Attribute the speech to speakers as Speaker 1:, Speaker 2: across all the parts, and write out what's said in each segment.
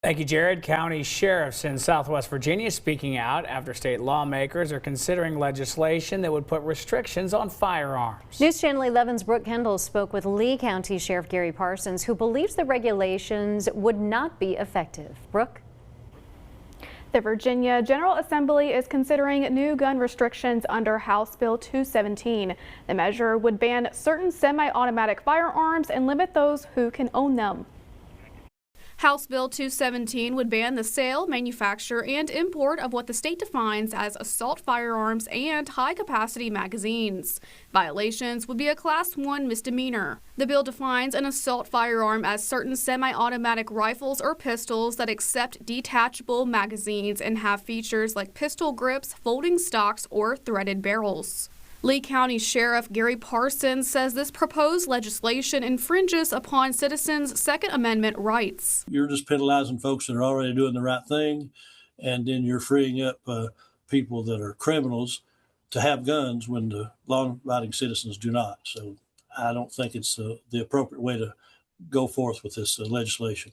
Speaker 1: Thank you, Jared. County sheriffs in Southwest Virginia speaking out after state lawmakers are considering legislation that would put restrictions on firearms.
Speaker 2: News Channel 11's Brooke Kendall spoke with Lee County Sheriff Gary Parsons, who believes the regulations would not be effective. Brooke?
Speaker 3: The Virginia General Assembly is considering new gun restrictions under House Bill 217. The measure would ban certain semi-automatic firearms and limit those who can own them.
Speaker 4: House Bill 217 would ban the sale, manufacture, and import of what the state defines as assault firearms and high-capacity magazines. Violations would be a Class 1 misdemeanor. The bill defines an assault firearm as certain semi-automatic rifles or pistols that accept detachable magazines and have features like pistol grips, folding stocks, or threaded barrels. Lee County Sheriff Gary Parsons says this proposed legislation infringes upon citizens' Second Amendment rights.
Speaker 5: You're just penalizing folks that are already doing the right thing, and then you're freeing up people that are criminals to have guns when the law-abiding citizens do not. So I don't think it's the appropriate way to go forth with this legislation.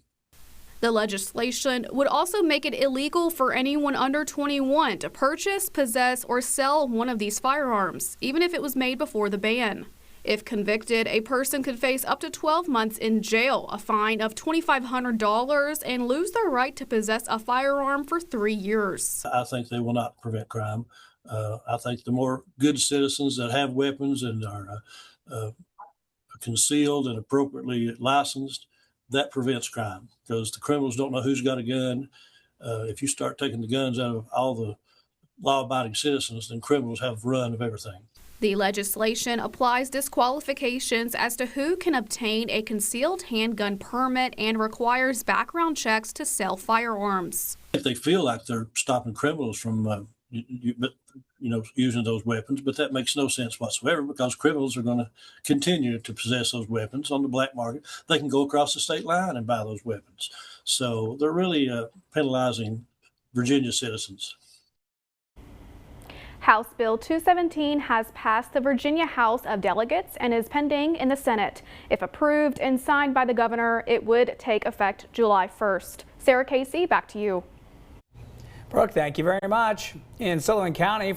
Speaker 4: The legislation would also make it illegal for anyone under 21 to purchase, possess, or sell one of these firearms, even if it was made before the ban. If convicted, a person could face up to 12 months in jail, a fine of $2,500, and lose their right to possess a firearm for 3 years.
Speaker 5: I think they will not prevent crime. I think the more good citizens that have weapons and are concealed and appropriately licensed, that prevents crime, because the criminals don't know who's got a gun. If you start taking the guns out of all the law-abiding citizens, then criminals have run of everything.
Speaker 4: The legislation applies disqualifications as to who can obtain a concealed handgun permit and requires background checks to sell firearms.
Speaker 5: If they feel like they're stopping criminals from using those weapons, but that makes no sense whatsoever, because criminals are going to continue to possess those weapons on the black market. They can go across the state line and buy those weapons. So they're really penalizing Virginia citizens.
Speaker 3: House Bill 217 has passed the Virginia House of Delegates and is pending in the Senate. If approved and signed by the governor, it would take effect July 1st. Sarah Casey, back to you.
Speaker 1: Brooke, thank you very much. In Sullivan County, for